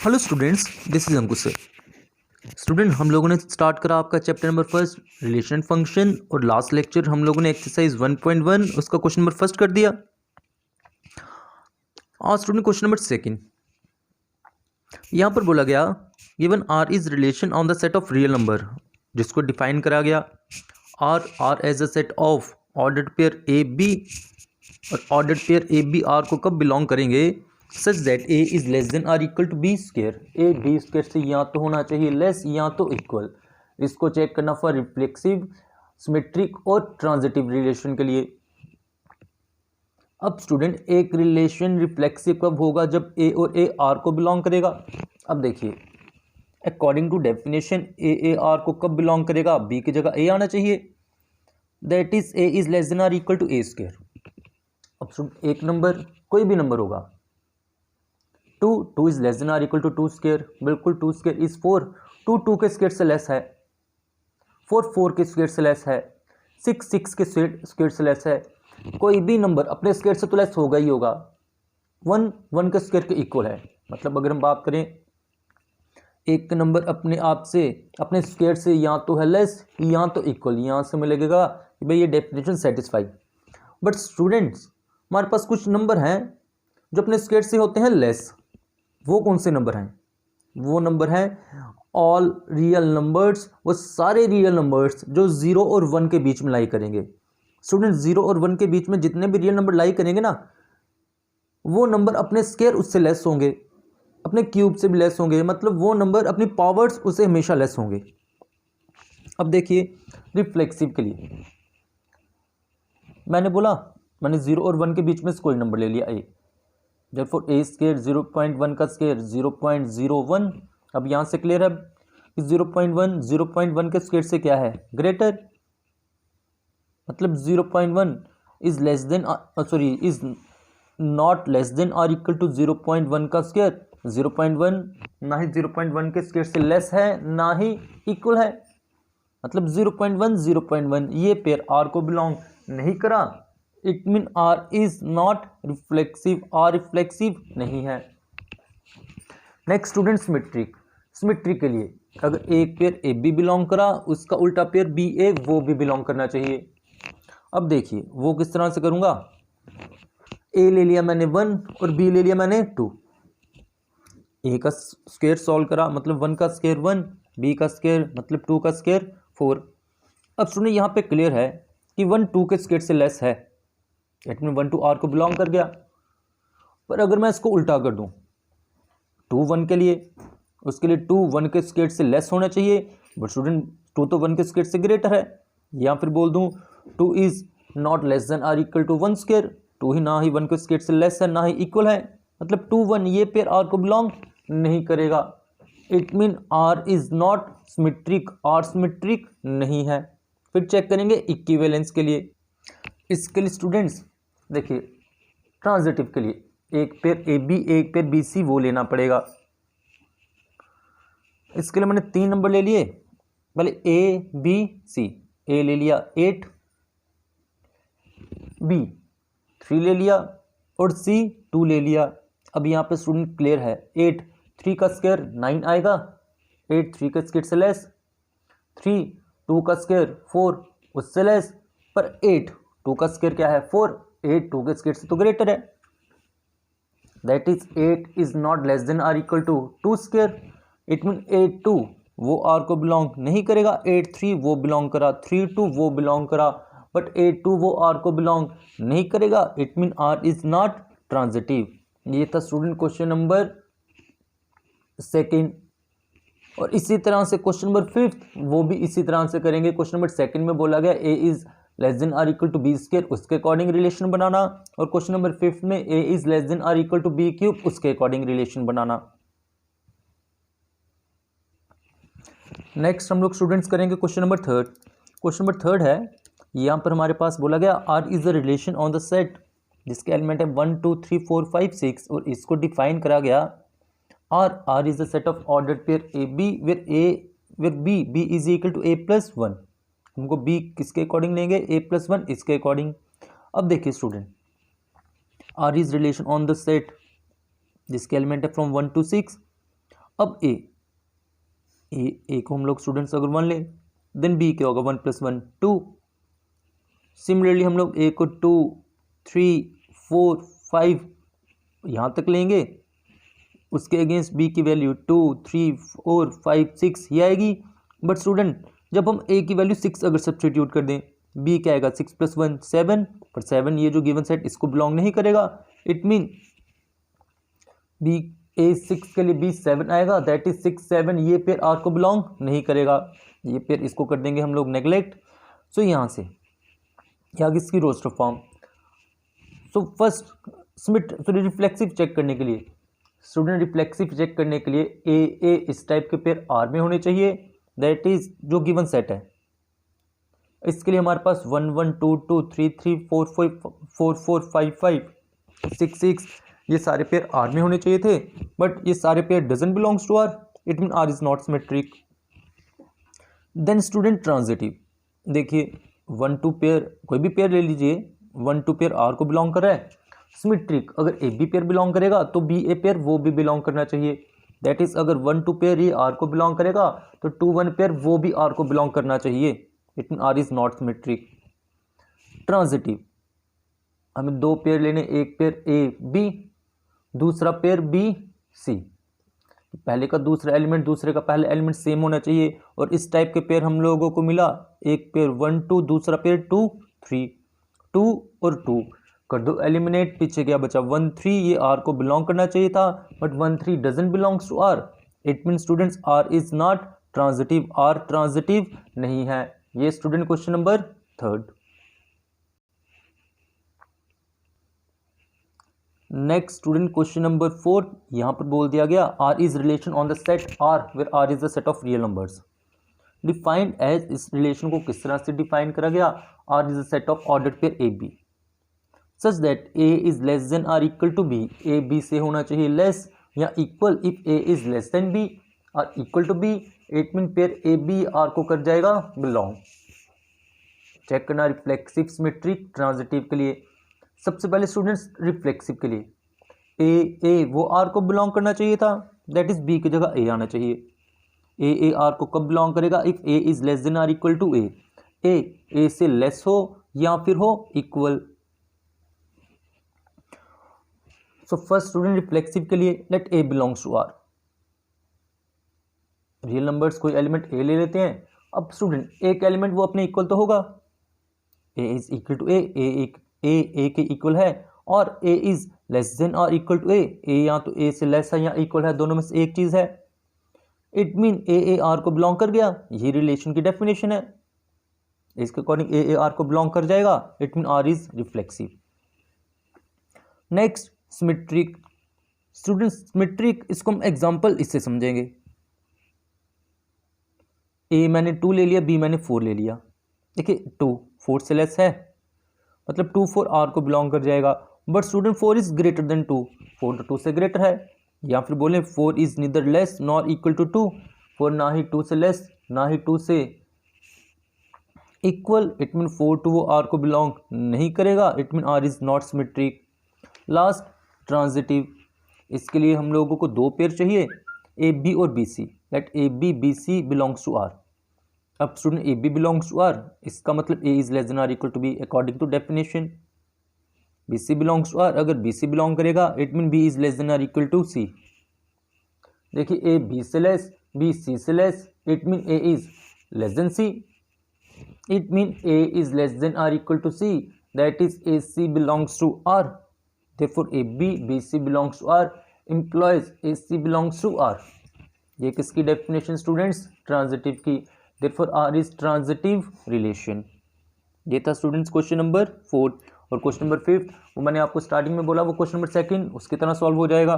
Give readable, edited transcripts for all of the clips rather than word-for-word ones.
Hello students, this is Ankush sir. Student, हम लोगों ने स्टार्ट करा आपका chapter number first relation function, और लास्ट लेक्चर हम लोगों ने एक्सरसाइज 1.1 उसका क्वेश्चन नंबर फर्स्ट कर दिया। आज स्टूडेंट क्वेश्चन नंबर सेकंड, यहाँ पर बोला गया given R is relation on the set of real number, जिसको डिफाइन करा गया R as a set of ordered pair A B, और ordered pair A B R को कब बिलोंग करेंगे such that A is less than or equal to B square. A B square से या तो होना चाहिए लेस या तो इक्वल। इसको चेक करना फॉर रिफ्लेक्सिव, सिमेट्रिक और ट्रांजिटिव रिलेशन के लिए। अब स्टूडेंट, एक रिलेशन रिफ्लेक्सिव कब होगा? जब ए और ए आर को बिलोंग करेगा। अब देखिए, according to definition A R को कब बिलोंग करेगा? बी की जगह ए आना चाहिए, that is A is less than or equal to A square. अब स्टूडेंट, एक नंबर कोई भी नंबर होगा, two is less than or equal to two square, बिल्कुल two square is four, two के स्क्वायर से लेस है, फोर के स्क्वायर से लेस है, सिक्स के स्क्वायर से लेस है। कोई भी नंबर अपने स्क्वायर से तो लेस होगा ही होगा। वन के स्क्वायर के इक्वल है। मतलब अगर हम बात करें, एक नंबर अपने आप से, अपने स्क्वायर से या तो है लेस या तो इक्वल, यहाँ से हमें लगेगा कि भाई ये डेफिनेशन सेटिस्फाई। बट स्टूडेंट्स, हमारे पास कुछ नंबर हैं जो अपने स्क्वायर से होते हैं लेस। वो कौन से नंबर हैं? वो नंबर हैं ऑल रियल नंबर्स, वो सारे रियल नंबर्स जो 0 और 1 के बीच में लाई करेंगे। स्टूडेंट, 0 और 1 के बीच में जितने भी रियल नंबर लाई करेंगे ना, वो नंबर अपने स्क्वायर उससे लेस होंगे, अपने क्यूब से भी लेस होंगे। मतलब वो नंबर अपनी पावर्स उससे हमेशा लेस होंगे। अब देखिए, रिफ्लेक्सिव के लिए मैंने बोला, मैंने 0 और 1 के बीच में से कोई नंबर ले लिया ए, therefore a स्क्वायर 0.1 का स्क्वायर 0.01। अब यहाँ से क्लियर है कि 0.1 के स्क्वायर से क्या है? ग्रेटर। मतलब 0.1 is less then, sorry, is not less then और इक्वल टू 0.1 का स्क्वायर। 0.1 ना ही 0.1 के स्क्वायर से लेस है ना ही इक्वल है। मतलब 0.1 ये पेयर आर को बिलोंग नहीं करा। It mean R is not reflexive, R reflexive नहीं है। Next student, symmetric. सिमेट्रिक के लिए अगर एक पेयर ए बी बिलोंग करा, उसका उल्टा पेयर बी ए वो भी बिलोंग करना चाहिए। अब देखिए, वो किस तरह से करूंगा? ए ले लिया मैंने 1 और बी ले लिया मैंने 2। ए का स्क्वायर सॉल्व करा, मतलब 1 का स्क्वायर 1, बी का स्क्वायर मतलब 2 का स्क्वायर 4। अब स्टूडेंट, यहाँ पे क्लियर है कि 1 2 के स्क्वायर से लेस है, इट मीन 1 2 आर को बिलोंग कर गया। पर अगर मैं इसको उल्टा कर दूं, 2 1 के लिए, उसके लिए 2 1 के स्क्वायर से लेस होना चाहिए, बट स्टूडेंट 2 तो 1 के स्क्वायर से ग्रेटर है। या फिर बोल दूं 2 is not less than or equal to 1 square, 2 ही ना ही 1 के स्क्वायर से लेस है ना ही इक्वल है। मतलब 2 1 ये पेयर आर को बिलोंग नहीं करेगा। It mean R is not symmetric, R symmetric नहीं है। फिर चेक करेंगे इक्विवेलेंस के लिए। इसके लिए स्टूडेंट्स देखिए, ट्रांजिटिव के लिए एक पेयर ए बी एक पेयर बी सी वो लेना पड़ेगा। इसके लिए मैंने 3 नंबर ले लिए। पहले ए बी सी, ए ले लिया 8, बी 3 ले लिया और सी 2 ले लिया। अब यहाँ पे स्टूडेंट क्लियर है, 8 3 का स्क्वायर 9 आएगा, 8 3 का स्क्वायर से लेस, 3 2 का स्क्वायर 4 उससे लेस, पर 8 2 का स्क्वायर क्या है? 4, 8 2 के स्क्वायर से तो ग्रेटर है। That is 8 is not less than or equal to 2 square. It mean 8 2 वो आर को बिलोंग नहीं करेगा, 8 3 वो बिलोंग करा, 3 2 वो बिलोंग करा, बट 8 2 वो आर को बिलोंग नहीं करेगा। It mean R is not transitive. ये था स्टूडेंट क्वेश्चन नंबर सेकेंड। और इसी तरह से क्वेश्चन नंबर 5 वो भी इसी तरह से करेंगे। क्वेश्चन नंबर सेकंड में बोला गया A is less than or equal to B square, उसके अकॉर्डिंग रिलेशन बनाना। और क्वेश्चन नंबर 5 में A is less than or equal to B cube, उसके अकॉर्डिंग रिलेशन बनाना। नेक्स्ट हम लोग स्टूडेंट्स करेंगे question number third. Question number third है, यहाँ पर हमारे पास बोला गया R is the relation on the set जिसके एलिमेंट है 1 2 3 4 5 6, और इसको डिफाइन करा गया R is the set of ordered pair A B where B is equal to A plus 1। हमको बी किसके अकॉर्डिंग लेंगे? ए प्लस 1 इसके अकॉर्डिंग। अब देखिए student, R is relation on the set जिसके एलिमेंट है फ्रॉम 1 to 6, अब ए को हम लोग स्टूडेंट्स अगर 1 लें, देन बी क्या होगा 1 + 1 2। सिमिलरली हम लोग ए को 2 3 4 5 यहाँ तक लेंगे, उसके अगेंस्ट बी की वैल्यू 2 3 4 5 6 ये आएगी। बट स्टूडेंट जब हम ए की वैल्यू 6 अगर सब्स्टिट्यूट कर दें, बी क्या आएगा 6 + 1 7, पर 7 ये जो गिवन सेट इसको बिलोंग नहीं करेगा। इट मीन बी ए 6 के लिए बी 7 आएगा, दैट इज 6 7 ये पेयर आर को बिलोंग नहीं करेगा, ये पेयर इसको कर देंगे हम लोग नेगलेक्ट। सो यहाँ से क्या किसकी रोस्टर फॉर्म। सो फर्स्ट स्मिट रिफ्लेक्सिव चेक करने के लिए, स्टूडेंट रिफ्लेक्सिव चेक करने के लिए ए इस टाइप के पेयर आर में होने चाहिए, दैट इज जो गिवन सेट है। इसके लिए हमारे पास 1 1 2 2 3 3 4 4 5 5 6 6 ये सारे पेयर आर में होने चाहिए थे, बट ये सारे pair doesn't belongs to R, it mean R is not symmetric. Then student transitive, देखिए 1 2 पेयर कोई भी पेयर ले लीजिए, 1 2 पेयर आर को बिलोंग कर रहा है। सिमेट्रिक अगर ए बी पेयर बिलोंग करेगा तो बी ए पेयर वो भी बिलोंग करना चाहिए, दैट इज अगर 1 2 पेयर ये आर को बिलोंग करेगा तो 2 1 पेयर वो भी आर को बिलोंग करना चाहिए, it mean R is not symmetric. Transitive हमें 2 पेयर लेने, एक पेयर ए बी, दूसरा पेयर बी सी, पहले का दूसरा एलिमेंट दूसरे का पहला एलिमेंट सेम होना चाहिए, और इस टाइप के पेयर हम लोगों को मिला, एक पेयर 1 2 दूसरा पेयर 2 3 2 और 2 कर दो एलिमिनेट, पीछे क्या बचा 1 3 ये आर को बिलोंग करना चाहिए था, but 1 3 doesn't belongs to R, it mean students R is not transitive, R transitive नहीं है। ये student question number 3। Next student question number 4, यहां पर बोल दिया गया R is relation on the set R where R is the set of real numbers. Defined as, इस relation को किस तरह से डिफाइन करा गया, R is the set of ordered pair A B such that A is less than or equal to B, A B से होना चाहिए लेस या equal if A is less than B और equal to B, it mean pair A B R को कर जाएगा belong. Check करना reflexive symmetric transitive के लिए। सबसे पहले स्टूडेंट्स रिफ्लेक्सिव के लिए ए वो आर को बिलोंग करना चाहिए था, दैट इज बी की जगह ए आना चाहिए। ए आर को कब बिलोंग करेगा, if A is less than or equal to A से लेस हो या फिर हो equal. So first student reflexive के लिए let A belongs to R, real numbers कोई एलिमेंट ए ले लेते हैं। अब स्टूडेंट एक एलिमेंट वो अपने इक्वल तो होगा, ए इज इक्वल टू ए के इक्वल है, और ए इज लेस देन और इक्वल टू ए या तो ए से लेस है या इक्वल है, दोनों में से एक चीज है, इट मीन ए आर को बिलोंग कर गया, ये रिलेशन की डेफिनेशन है, इसके अकॉर्डिंग ए आर को बिलोंग कर जाएगा, it mean R is reflexive. Next symmetric, student symmetric इसको हम एग्जांपल इससे समझेंगे। ए मैंने 2 ले लिया, बी मैंने 4 ले लिया, देखिए 2 4 से लेस है, मतलब 2 4 आर को बिलोंग कर जाएगा, but student 4 is greater than 2, 4 तो 2 से ग्रेटर है, या फिर बोले 4 is neither less nor equal to 2, 4 ना ही 2 से लेस ना ही 2 से इक्वल, इट मीन 4 टू वो आर को बिलोंग नहीं करेगा, it mean R is not symmetric. Last transitive, इसके लिए हम लोगों को 2 पेयर चाहिए, ए बी और B C, let A B C belongs to R. अब student A B belongs to R, इसका मतलब A is less than or equal to B according to definition. B C belongs to R, अगर B C belong करेगा it mean B is less than or equal to C. देखिए A B से less, B C से less, it mean A is less than C, it mean A is less than or equal to C, that is A C belongs to R, therefore a b c belongs to r implies a c belongs to r। ये किसकी definition students, transitive की, therefore r is transitive relation। ये था students question number 4, और question number 5 वो मैंने आपको starting में बोला, वो क्वेश्चन नंबर 2 उसकी तरह सॉल्व हो जाएगा।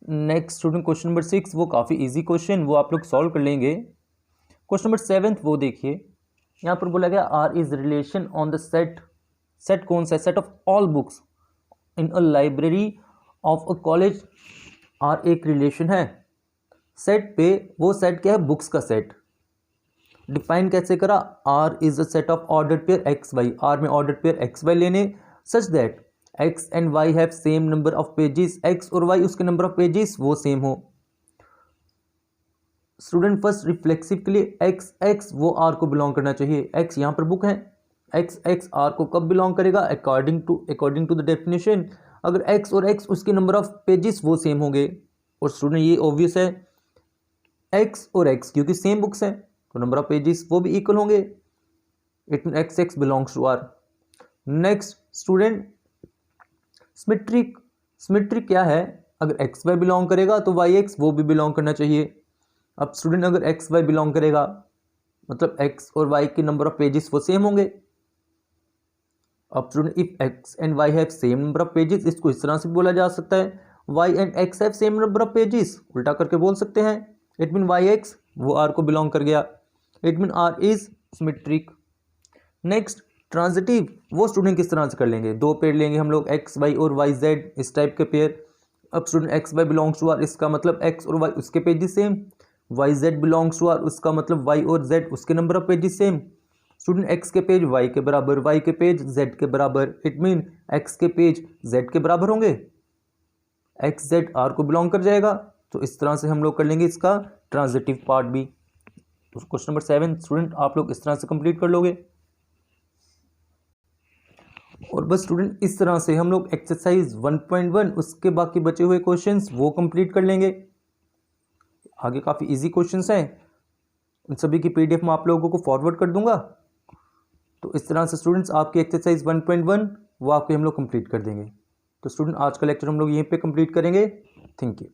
नेक्स्ट स्टूडेंट क्वेश्चन नंबर 6, वो काफ़ी इजी क्वेश्चन, वो आप लोग सॉल्व कर लेंगे। क्वेश्चन नंबर 7 वो देखिए, यहाँ पर बोला गया R is relation on the set, set कौन सा है, set of all books in a library of a college, R एक रिलेशन है, सेट पे वो सेट क्या है, बुक्स का सेट। डिफाइन कैसे करा, R is a set of ordered pair X Y, R में ऑर्डर्ड पेयर एक्स वाई लेने, such that X and Y have same number of pages, X और वाई उसके नंबर ऑफ पेजेस वो same हो। Student first reflexive के लिए X X वो R को बिलोंग करना चाहिए, एक्स यहाँ पर बुक है, एक्स एक्स आर को कब बिलोंग करेगा, अकॉर्डिंग टू द डेफिनेशन, अगर एक्स और एक्स उसके नंबर ऑफ पेजेस वो सेम होंगे। और स्टूडेंट ये ऑब्वियस है, एक्स और एक्स क्योंकि सेम बुक्स हैं तो नंबर ऑफ पेजेस वो भी इक्वल होंगे, it mean X X belongs to R. Next student symmetric, symmetric क्या है, अगर एक्स वाई बिलोंग करेगा तो वाई एक्स वो भी बिलोंग करना चाहिए। अब स्टूडेंट अगर एक्स वाई बिलोंग करेगा मतलब एक्स और वाई के नंबर ऑफ पेजेस वो सेम होंगे। अब student if X and Y have same number of pages, इसको इस तरह से बोला जा सकता है Y and X have same number of pages, उल्टा करके बोल सकते हैं, इट मीन वाई एक्स वो आर को बिलोंग कर गया, it mean R is symmetric. Next transitive, वो स्टूडेंट किस तरह से कर लेंगे, दो पेयर लेंगे हम लोग एक्स वाई और वाई जेड इस टाइप के पेयर। अब student X Y belongs to R, इसका मतलब एक्स और वाई उसके pages same, Y Z belongs to R, उसका मतलब वाई और जेड उसके number of pages same. Student X के पेज वाई के बराबर, वाई के पेज जेड के बराबर, इट मीन एक्स के पेज जेड के बराबर होंगे, एक्स जेड आर को बिलोंग कर जाएगा। तो इस तरह से हम लोग कर लेंगे इसका ट्रांजिटिव पार्ट भी। तो क्वेश्चन नंबर 7 स्टूडेंट आप लोग इस तरह से कंप्लीट कर लोगे। और बस स्टूडेंट इस तरह से हम लोग एक्सरसाइज 1.1 उसके बाकी बचे हुए क्वेश्चंस वो कंप्लीट कर लेंगे। आगे काफ़ी इजी क्वेश्चंस हैं, उन सभी की पीडीएफ मैं आप लोगों को फॉरवर्ड कर दूंगा। तो इस तरह से स्टूडेंट्स आपकी एक्सरसाइज 1.1 वो आपके हम लोग कंप्लीट कर देंगे। तो स्टूडेंट आज का लेक्चर हम लोग यहीं पे कंप्लीट करेंगे। Thank you.